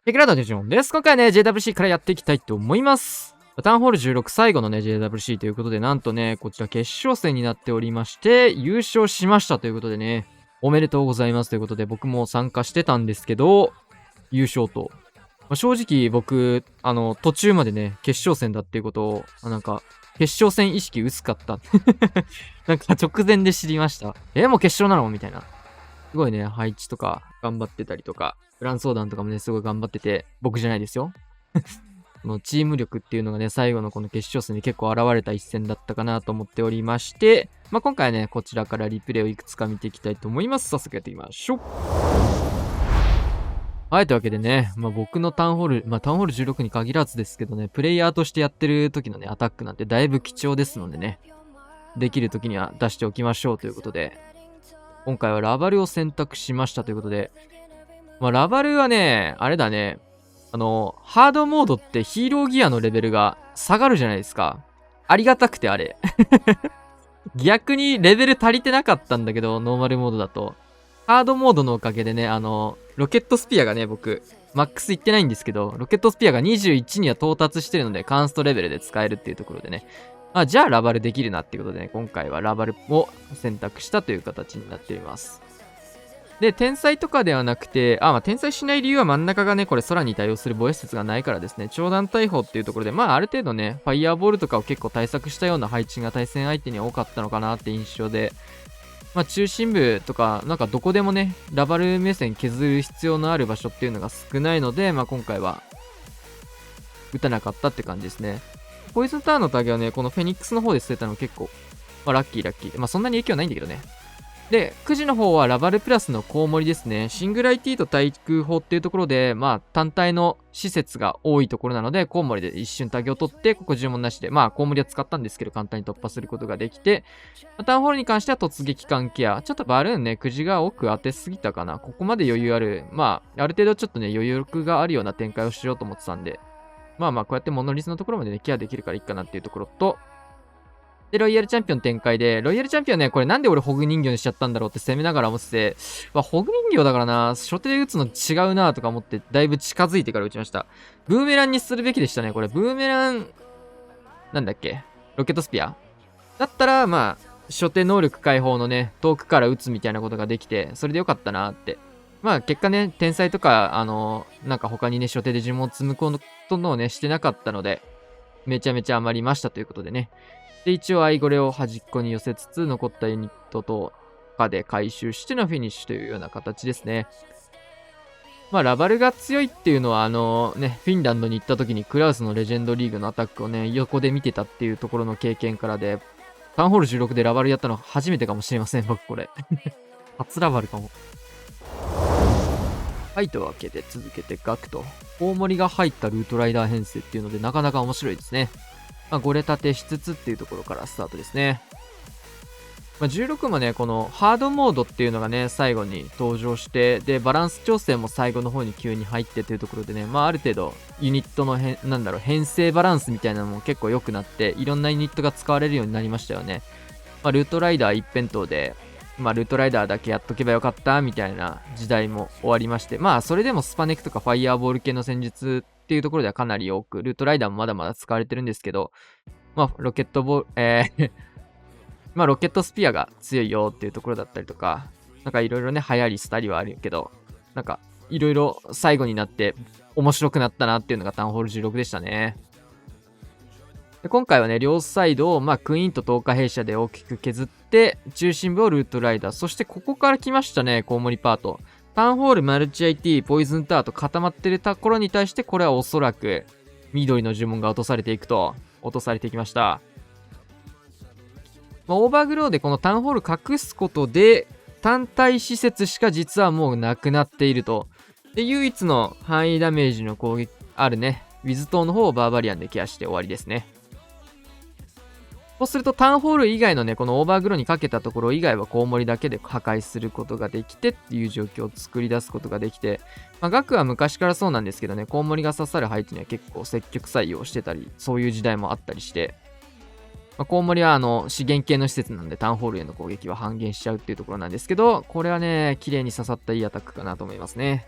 テクラドデジョンです。今回はね、JWC からやっていきたいと思います。タウンホール16最後のね、JWC ということで、なんとね、こちら決勝戦になっておりまして、優勝しましたということでね、おめでとうございますということで、僕も参加してたんですけど、優勝と。正直僕、途中までね、決勝戦だっていうことを、決勝戦意識薄かった。なんか直前で知りました。もう決勝なのみたいな。すごいね、配置とか頑張ってたりとか、プラン相談とかもね、すごい頑張ってて、僕じゃないですよ。このチーム力っていうのがね、最後のこの決勝戦に結構現れた一戦だったかなと思っておりまして、今回はね、こちらからリプレイをいくつか見ていきたいと思います。早速やっていきましょう。はい、というわけでね、僕のタウンホール、タウンホール16に限らずですけどね、プレイヤーとしてやってる時のね、アタックなんてだいぶ貴重ですのでね、できる時には出しておきましょうということで、今回はラバルを選択しましたということで、ラバルはね、あれだね、ハードモードってヒーローギアのレベルが下がるじゃないですか。ありがたくてあれ。逆にレベル足りてなかったんだけど、ノーマルモードだと。ハードモードのおかげでね、ロケットスピアがね、僕、マックスいってないんですけど、ロケットスピアが21には到達してるので、カンストレベルで使えるっていうところでね。じゃあラバルできるなっていうことでね、今回はラバルを選択したという形になっています。で、天才とかではなくて、天才しない理由は真ん中がね、これ空に対応する防衛施設がないからですね、長弾大砲っていうところで、ある程度ね、ファイヤーボールとかを結構対策したような配置が対戦相手には多かったのかなって印象で、中心部とか、どこでもね、ラバル目線削る必要のある場所っていうのが少ないので、今回は、打たなかったって感じですね。ポイズンターンのタゲはね、このフェニックスの方で捨てたの結構、ラッキーラッキー。そんなに影響ないんだけどね。で、9時の方はラバルプラスのコウモリですね。シングル IT と対空砲っていうところで、単体の施設が多いところなので、コウモリで一瞬タゲを取って、ここ呪文なしで、コウモリは使ったんですけど、簡単に突破することができて、タウンホールに関しては突撃艦ケア。ちょっとバルーンね、9時が奥当てすぎたかな。ここまで余裕ある。ある程度ちょっとね、余裕があるような展開をしようと思ってたんで、こうやってモノリスのところまでね、ケアできるからいいかなっていうところと、で、ロイヤルチャンピオン展開で、ロイヤルチャンピオンね、これなんで俺ホグ人形にしちゃったんだろうって攻めながら思ってて、ホグ人形だからな、初手で打つの違うなとか思って、だいぶ近づいてから打ちました。ブーメランにするべきでしたね、これ。ブーメラン、なんだっけロケットスピアだったら、初手能力解放のね、遠くから打つみたいなことができて、それでよかったなって。結果ね、天才とか、他にね、初手で呪文を積むことのをね、してなかったので、めちゃめちゃ余りましたということでね。で、一応アイゴレを端っこに寄せつつ、残ったユニットとかで回収してのフィニッシュというような形ですね。ラバルが強いっていうのは、フィンランドに行った時にクラウスのレジェンドリーグのアタックをね、横で見てたっていうところの経験からで、タウンホール16でラバルやったの初めてかもしれません、僕これ。初ラバルかも。はい、というわけで続けてガクと。大盛りが入ったルートライダー編成っていうので、なかなか面白いですね。5レ立てしつつっていうところからスタートですね。16もね、このハードモードっていうのがね、最後に登場して、で、バランス調整も最後の方に急に入ってというところでね、ある程度、ユニットの編成バランスみたいなのも結構良くなって、いろんなユニットが使われるようになりましたよね。ルートライダー一辺倒で、ルートライダーだけやっとけばよかったみたいな時代も終わりまして、それでもスパネクとかファイヤーボール系の戦術っていうところではかなり多く、ルートライダーもまだまだ使われてるんですけど、ロケットボール、ロケットスピアが強いよっていうところだったりとか、いろいろね、流行り廃りはあるけど、いろいろ最後になって面白くなったなっていうのがタウンホール16でしたね。で今回はね、両サイドを、クイーンと10日弊社で大きく削って、中心部をルートライダー、そしてここから来ましたね、コウモリパート。タウンホール、マルチ IT、ポイズンターと固まってるところに対して、これはおそらく、緑の呪文が落とされていくと、落とされてきました。オーバーグローでこのタウンホール隠すことで、単体施設しか実はもうなくなっていると。で、唯一の範囲ダメージの攻撃、あるね、ウィズ島の方をバーバリアンでケアして終わりですね。そうするとタウンホール以外のね、このオーバーグローにかけたところ以外はコウモリだけで破壊することができてっていう状況を作り出すことができて、ガクは昔からそうなんですけどね、コウモリが刺さる配置には結構積極採用してたり、そういう時代もあったりして、コウモリは資源系の施設なんでタウンホールへの攻撃は半減しちゃうっていうところなんですけど、これはね、綺麗に刺さったいいアタックかなと思いますね。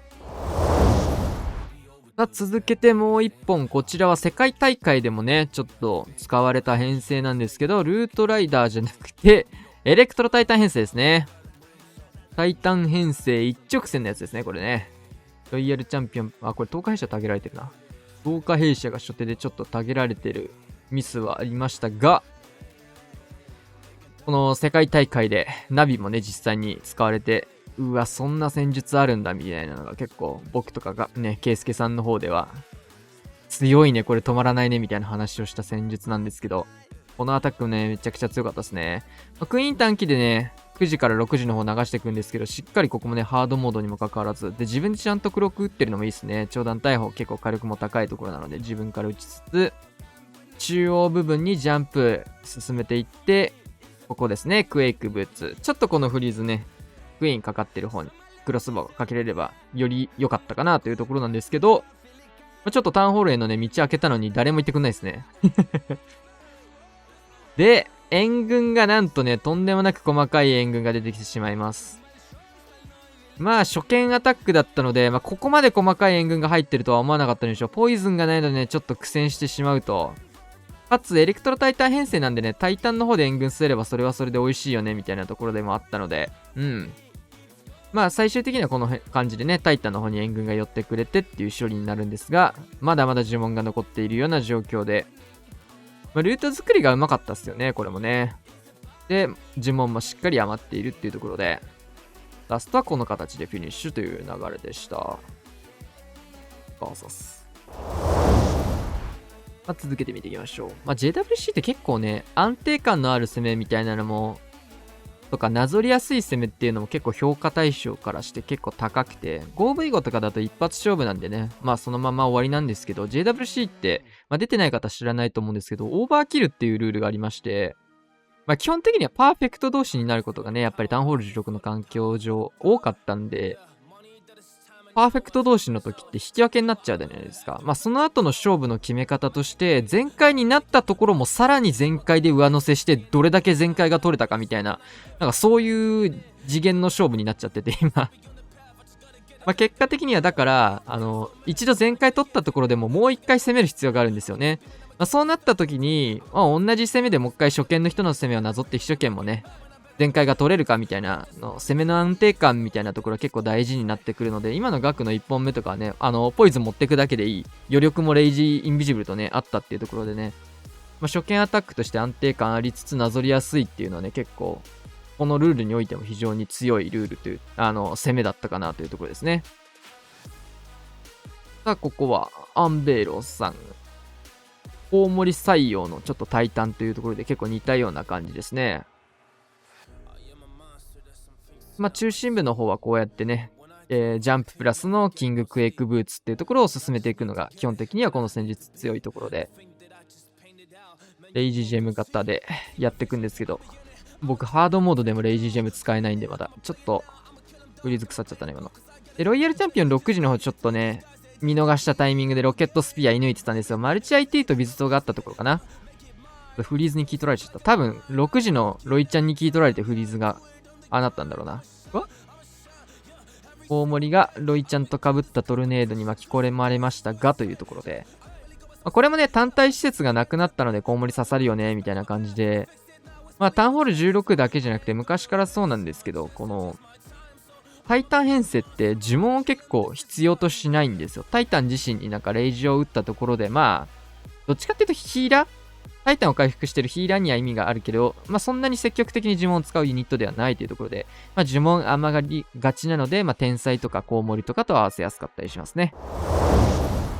さあ続けてもう一本、こちらは世界大会でもね、ちょっと使われた編成なんですけど、ルートライダーじゃなくて、エレクトロタイタン編成ですね。タイタン編成一直線のやつですね、これね。ロイヤルチャンピオン、これ10日弊社タゲられてるな。10日弊社が初手でちょっとタゲられてるミスはありましたが、この世界大会でナビもね、実際に使われて、うわ、そんな戦術あるんだみたいなのが結構僕とかがね、ケイスケさんの方では強いね、これ止まらないねみたいな話をした戦術なんですけど、このアタックね、めちゃくちゃ強かったですね。クイーン短期でね、9時から6時の方流していくんですけど、しっかりここもね、ハードモードにもかかわらず、で、自分でちゃんとクロック打ってるのもいいですね。長弾大砲結構火力も高いところなので、自分から打ちつつ、中央部分にジャンプ進めていって、ここですね、クエイクブーツ。ちょっとこのフリーズね、クイーンかかってる方にクロスボウがかけれればより良かったかなというところなんですけど、ちょっとタウンホールへのね、道開けたのに誰も行ってくんないですね。で、援軍がなんとね、とんでもなく細かい援軍が出てきてしまいます。まあ、初見アタックだったので、ここまで細かい援軍が入ってるとは思わなかったんでしょう。ポイズンがないのでね、ちょっと苦戦してしまうと。かつ、エレクトロタイタン編成なんでね、タイタンの方で援軍据えればそれはそれで美味しいよね、みたいなところでもあったので、最終的にはこの感じでね、タイタンの方に援軍が寄ってくれてっていう処理になるんですが、まだまだ呪文が残っているような状況で、ルート作りがうまかったっすよね、これもね。で、呪文もしっかり余っているっていうところで、ラストはこの形でフィニッシュという流れでした。バーサス。続けて見ていきましょう。JWC って結構ね、安定感のある攻めみたいなのも、とかなぞりやすい攻めっていうのも結構評価対象からして結構高くて 5V5 とかだと一発勝負なんでね、そのまま終わりなんですけど JWC って、出てない方知らないと思うんですけどオーバーキルっていうルールがありまして、基本的にはパーフェクト同士になることがねやっぱりタウンホール16の環境上多かったんで、パーフェクト同士の時って引き分けになっちゃうじゃないですか。その後の勝負の決め方として、全開になったところもさらに全開で上乗せして、どれだけ全開が取れたかみたいな、そういう次元の勝負になっちゃってて、今。結果的にはだから、一度全開取ったところでももう一回攻める必要があるんですよね。そうなった時に、同じ攻めでもう一回初見の人の攻めをなぞって秘書権もね、全開が取れるかみたいなの攻めの安定感みたいなところは結構大事になってくるので、今のガクの1本目とかはね、ポイズン持ってくだけでいい、余力もレイジーインビジブルとねあったっていうところでね、初見アタックとして安定感ありつつなぞりやすいっていうのはね、結構このルールにおいても非常に強いルールという攻めだったかなというところですね。さあここはアンベイロさん、大森採用のちょっとタイタンというところで結構似たような感じですね。中心部の方はこうやってね、ジャンププラスのキングクエイクブーツっていうところを進めていくのが基本的にはこの戦術強いところで、レイジージェム型でやっていくんですけど、僕ハードモードでもレイジージェム使えないんでまだちょっとフリーズ腐っちゃったね今の。でロイヤルチャンピオン6時の方ちょっとね見逃したタイミングでロケットスピア射抜いてたんですよ。マルチ IT とビズトがあったところかな。フリーズにキー取られちゃった。多分6時のロイちゃんにキー取られてフリーズがなったんだろうな。大森がロイちゃんと被ったトルネードに巻き込まれましたがというところで、これもね単体施設がなくなったのでコウモリ刺さるよねみたいな感じで、タウンホール16だけじゃなくて昔からそうなんですけど、このタイタン編成って呪文を結構必要としないんですよ。タイタン自身にレイジを打ったところで、どっちかっていうとヒーラー、タイタンを回復してるヒーラーには意味があるけど、そんなに積極的に呪文を使うユニットではないというところで、呪文余がりがちなので、天才とかコウモリとかと合わせやすかったりしますね。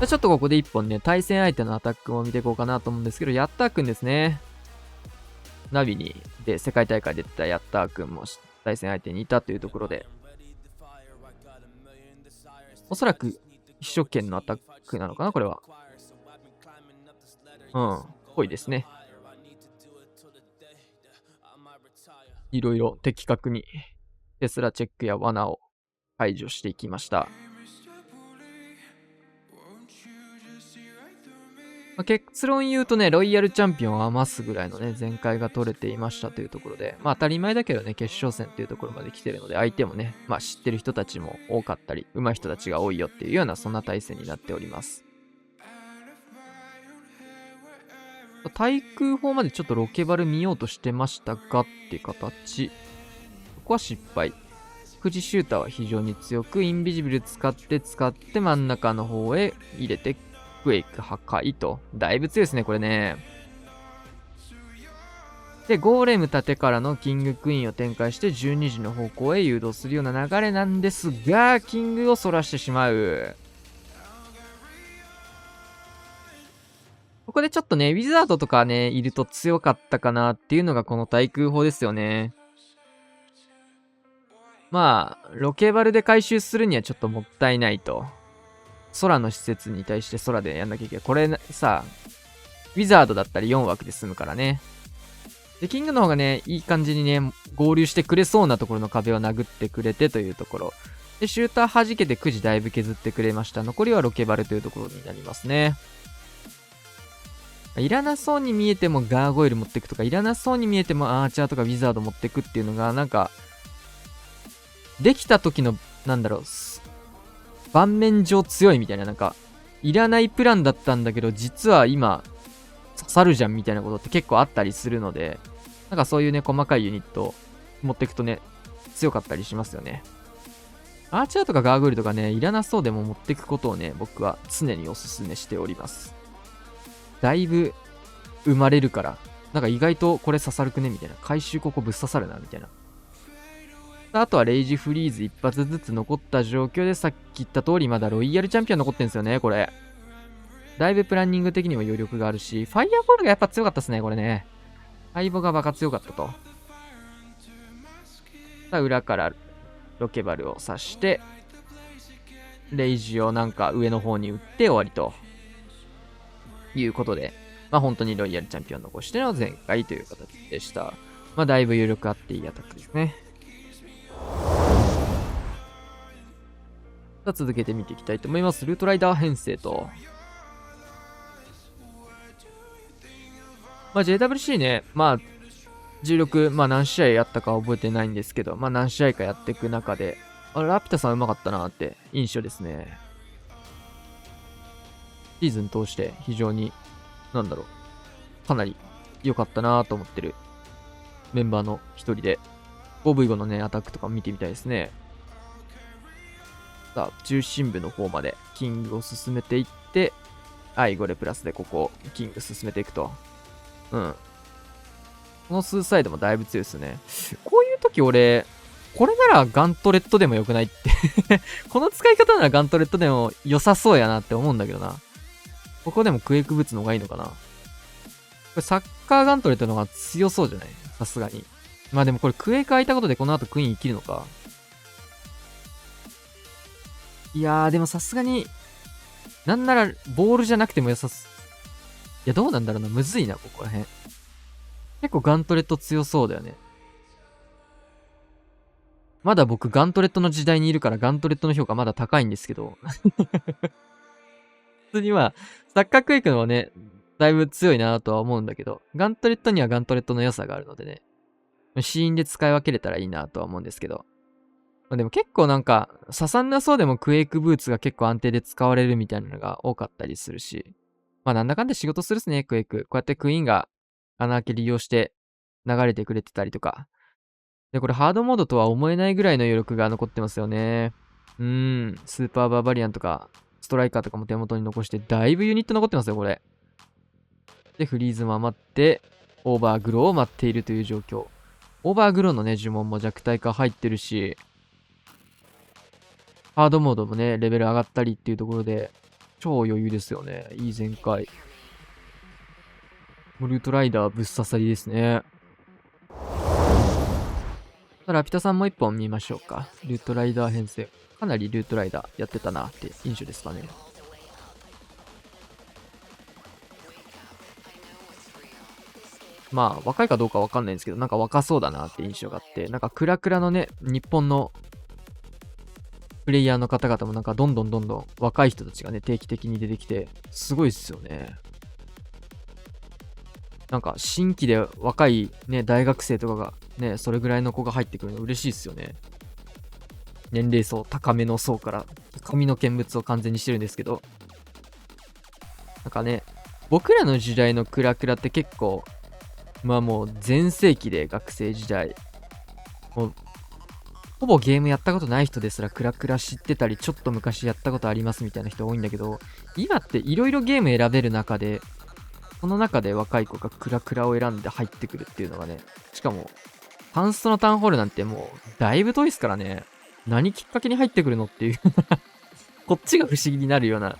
ちょっとここで1本ね、対戦相手のアタックを見ていこうかなと思うんですけど、ヤッターくんですね。ナビにで世界大会で出てたヤッターくんも対戦相手にいたというところで、おそらく秘書権のアタックなのかなこれは。ぽいですね。いろいろ的確にテスラチェックや罠を排除していきました。まあ、結論言うとね、ロイヤルチャンピオンを余すぐらいのね、前回が取れていましたというところで、まあ当たり前だけどね、決勝戦っていうところまで来てるので、相手もね、まあ知ってる人たちも多かったり、上手い人たちが多いよっていうような、そんな対戦になっております。対空砲までちょっとロケバル見ようとしてましたがって形。ここは失敗。富士シューターは非常に強く、インビジブル使って真ん中の方へ入れて、クエイク破壊と。だいぶ強いですね、これね。で、ゴーレム盾からのキングクイーンを展開して12時の方向へ誘導するような流れなんですが、キングをそらしてしまう。ここでちょっとね、ウィザードとかね、いると強かったかなっていうのがこの対空砲ですよね。まあ、ロケバルで回収するにはちょっともったいないと。空の施設に対して空でやんなきゃいけない。これさ、ウィザードだったら4枠で済むからね。で、キングの方がね、いい感じにね、合流してくれそうなところの壁を殴ってくれてというところ。で、シューター弾けて9時だいぶ削ってくれました。残りはロケバルというところになりますね。いらなそうに見えてもガーゴイル持ってくとか、いらなそうに見えてもアーチャーとかウィザード持ってくっていうのが、なんか、できた時の、なんだろう、盤面上強いみたいな、なんか、いらないプランだったんだけど、実は今、刺さるじゃんみたいなことって結構あったりするので、なんかそういうね、細かいユニット持っていくとね、強かったりしますよね。アーチャーとかガーグールとかね、いらなそうでも持っていくことをね、僕は常におすすめしております。だいぶ生まれるから、なんか意外とこれ刺さるくねみたいな。回収ここぶっ刺さるなみたいな。あとはレイジフリーズ一発ずつ残った状況で、さっき言った通りまだロイヤルチャンピオン残ってんすよね、これ。だいぶプランニング的にも余力があるし、ファイアボールがやっぱ強かったっすね、これね。相棒がバカ強かったと。さあ、裏からロケバルを刺して、レイジをなんか上の方に打って終わりと。いうことで、まあ本当にロイヤルチャンピオン残しての前回という形でした。まあだいぶ余力あっていいアタックですね。さあ続けて見ていきたいと思います。ルートライダー編成と。まあ JWC ね、まあ16、まあ何試合やったか覚えてないんですけど、まあ何試合かやっていく中で、ラピュタさんうまかったなって印象ですね。シーズン通して非常に、なんだろう、かなり良かったなと思ってるメンバーの一人で、5V5 のね、アタックとか見てみたいですね。さあ、中心部の方までキングを進めていって、ゴレプラスでここ、キング進めていくと。うん。このスーサイドもだいぶ強いですね。こういう時俺、これならガントレットでもよくないってこの使い方ならガントレットでも良さそうやなって思うんだけどな。ここでもクエイクブーツの方がいいのかな。これサッカーガントレットの方が強そうじゃない？さすがに。まあでもこれクエイク開いたことでこの後クイーン生きるのか。いやーでもさすがに、なんならボールじゃなくても良さす。いやどうなんだろうな。むずいな、ここら辺。結構ガントレット強そうだよね。まだ僕ガントレットの時代にいるからガントレットの評価まだ高いんですけど。普通には、サッカークエイクのはね、だいぶ強いなとは思うんだけど、ガントレットにはガントレットの良さがあるのでね、シーンで使い分けれたらいいなとは思うんですけど。まあ、でも結構なんか、刺さんなそうでもクエイクブーツが結構安定で使われるみたいなのが多かったりするし、まあなんだかんだ仕事するっすね、クエイク。こうやってクイーンが穴開け利用して流れてくれてたりとか。で、これハードモードとは思えないぐらいの余力が残ってますよね。スーパーバーバリアンとか、ストライカーとかも手元に残して、だいぶユニット残ってますよ、これ。で、フリーズも余って、オーバーグローを待っているという状況。オーバーグローのね、呪文も弱体化入ってるし、ハードモードもね、レベル上がったりっていうところで、超余裕ですよね。いい全開。ルートライダーぶっ刺さりですね。ラピュタさんも一本見ましょうか。ルートライダー編成。かなりルートライダーやってたなって印象ですかね。まあ、若いかどうかわかんないんですけど、なんか若そうだなって印象があって、なんかクラクラのね、日本のプレイヤーの方々もなんかどんどん若い人たちがね、定期的に出てきて、すごいっすよね。なんか新規で若いね、大学生とかがね、それぐらいの子が入ってくるの嬉しいですよね。年齢層高めの層から神の見物を完全にしてるんですけど、なんかね、僕らの時代のクラクラって結構、まあもう全盛期で学生時代、もうほぼゲームやったことない人ですらクラクラ知ってたり、ちょっと昔やったことありますみたいな人多いんだけど、今っていろいろゲーム選べる中で、その中で若い子がクラクラを選んで入ってくるっていうのがね、しかも、パンストのタウンホールなんてもう、だいぶ遠いですからね。何きっかけに入ってくるのっていうこっちが不思議になるような、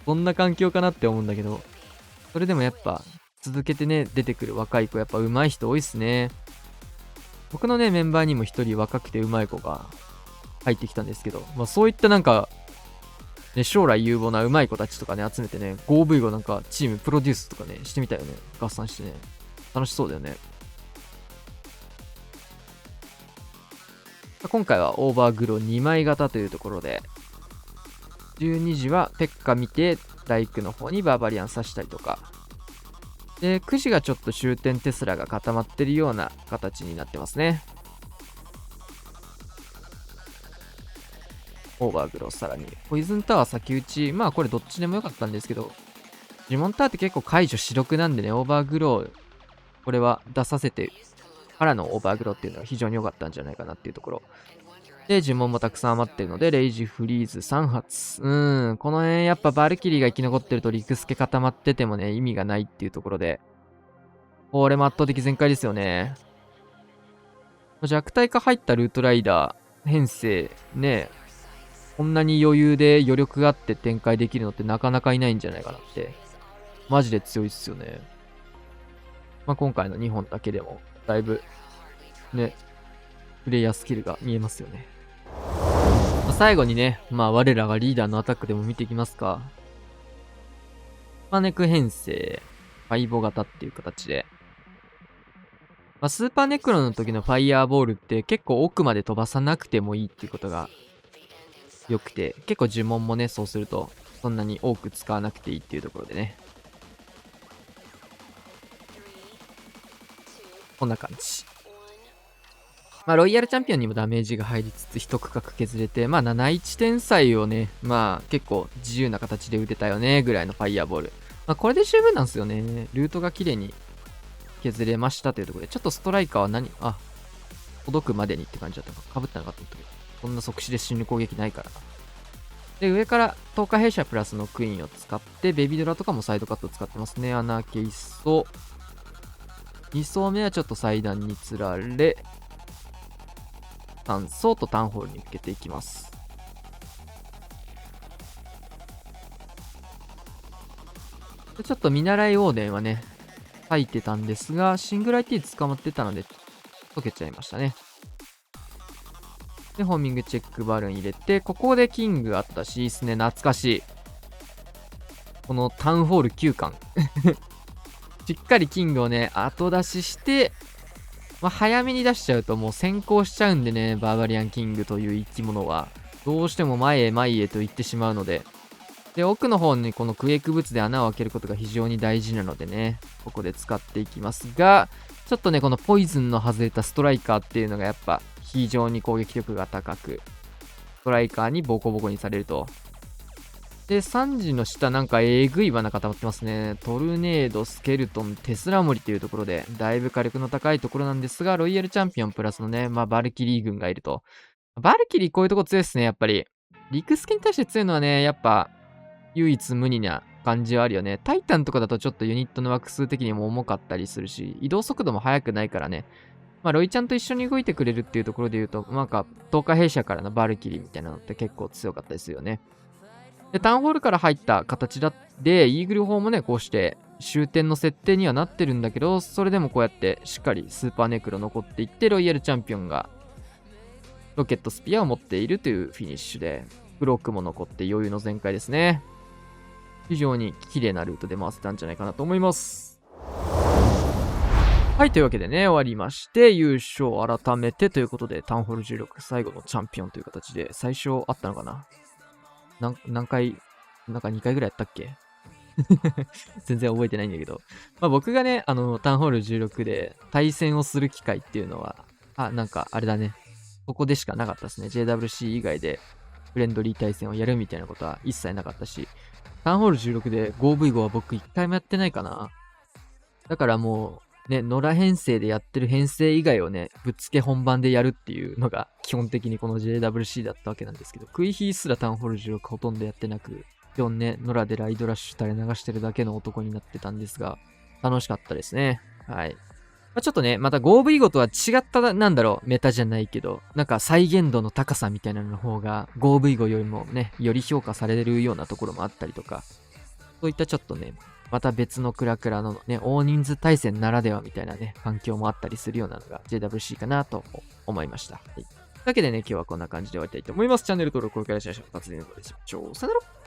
そんな環境かなって思うんだけど、それでもやっぱ、続けてね、出てくる若い子、やっぱ上手い人多いっすね。僕のね、メンバーにも一人若くて上手い子が入ってきたんですけど、まあそういったなんか、ね、将来有望な上手い子たちとかね、集めてね、5V5 なんかチームプロデュースとかね、してみたよね。合算してね。楽しそうだよね。今回はオーバーグロ2枚型というところで、12時はペッカ見て、大工の方にバーバリアン刺したりとか、で、9時がちょっと終点テスラが固まってるような形になってますね。オーバーグロさらに。ポイズンタワー先打ち。まあこれどっちでもよかったんですけど、ジモンタワーって結構解除主力なんでね、オーバーグロー、これは出させてからのオーバーグローっていうのは非常に良かったんじゃないかなっていうところ。で、呪文もたくさん余ってるので、レイジフリーズ3発。この辺やっぱバルキリーが生き残ってるとリクスケ固まっててもね、意味がないっていうところで、これも圧倒的全開ですよね。弱体化入ったルートライダー、編成、ね、こんなに余裕で余力があって展開できるのってなかなかいないんじゃないかなって。マジで強いっすよね。まあ、今回の2本だけでも、だいぶ、ね、プレイヤースキルが見えますよね。まあ、最後にね、まあ我らがリーダーのアタックでも見ていきますか。パネク編成、ファイボ型っていう形で。まあ、スーパーネクロの時のファイヤーボールって結構奥まで飛ばさなくてもいいっていうことが良くて、結構呪文もね、そうするとそんなに多く使わなくていいっていうところでね。こんな感じ。まあ、ロイヤルチャンピオンにもダメージが入りつつ一区画削れて、まあ、71点才をね、まあ、結構自由な形で打てたよね、ぐらいのファイヤーボール。まあ、これで十分なんですよね。ルートが綺麗に削れましたというところで、ちょっとストライカーは届くまでにって感じだったか。被ったのかと思ったけど、そんな即死で死ぬ攻撃ないからな。で、上から10日弊社プラスのクイーンを使って、ベビードラとかもサイドカット使ってますね。穴ケイソ。2層目はちょっと祭壇につられ、3層とタウンホールに向けていきます。でちょっと見習いオーデンはね、書いてたんですが、シングル IT 捕まってたので、溶けちゃいましたね。で、ホーミングチェックバルーン入れて、ここでキングあったし、いいっすね、懐かしい。このタウンホール9巻。しっかりキングをね、後出しして、まあ、早めに出しちゃうともう先行しちゃうんでね、バーバリアンキングという生き物は。どうしても前へ前へと行ってしまうので。で、奥の方にこのクエイクブツで穴を開けることが非常に大事なのでね、ここで使っていきますが、ちょっとね、このポイズンの外れたストライカーっていうのがやっぱ非常に攻撃力が高く、ストライカーにボコボコにされると。で、3時の下なんかえぐい罠固まってますね。トルネード、スケルトン、テスラモリっていうところで、だいぶ火力の高いところなんですが、ロイヤルチャンピオンプラスのね、まあバルキリー軍がいると。バルキリーこういうとこ強いっすね、やっぱり。リクスケに対して強いのはね、やっぱ、唯一無二な感じはあるよね。タイタンとかだとちょっとユニットの枠数的にも重かったりするし、移動速度も速くないからね。まあ、ロイちゃんと一緒に動いてくれるっていうところで言うと、なんか、10日弊社からのバルキリーみたいなのって結構強かったですよね。で、タウンホールから入った形だって、イーグル砲もね、こうして終点の設定にはなってるんだけど、それでもこうやってしっかりスーパーネクロ残っていって、ロイヤルチャンピオンがロケットスピアを持っているというフィニッシュで、ブロックも残って余裕の全開ですね。非常に綺麗なルートで回せたんじゃないかなと思います。はい、というわけでね、終わりまして、優勝改めてということで、タウンホール16最後のチャンピオンという形で、最初あったのかな何回、なんか2回ぐらいやったっけ全然覚えてないんだけど。まあ僕がね、タウンホール16で対戦をする機会っていうのは、なんかあれだね。ここでしかなかったですね。JWC 以外でフレンドリー対戦をやるみたいなことは一切なかったし、タウンホール16で 5V5 は僕一回もやってないかな。だからもう、ね、野良編成でやってる編成以外をね、ぶっつけ本番でやるっていうのが基本的にこの JWC だったわけなんですけど、クイヒーすらタウンホール16ほとんどやってなく、基本ね、野良でライドラッシュ垂れ流してるだけの男になってたんですが、楽しかったですね。はい。ちょっとね、また 5V5 とは違った、なんだろう、メタじゃないけど、なんか再現度の高さみたいなの方が 5V5 よりもね、より評価されるようなところもあったりとか、そういったちょっとね、また別のクラクラのね、大人数対戦ならではみたいなね、環境もあったりするようなのが JWC かなと思いました。はい。というわけでね、今日はこんな感じで終わりたいと思います。チャンネル登録、高評価、シェア、活動のごでしょう。さよなら。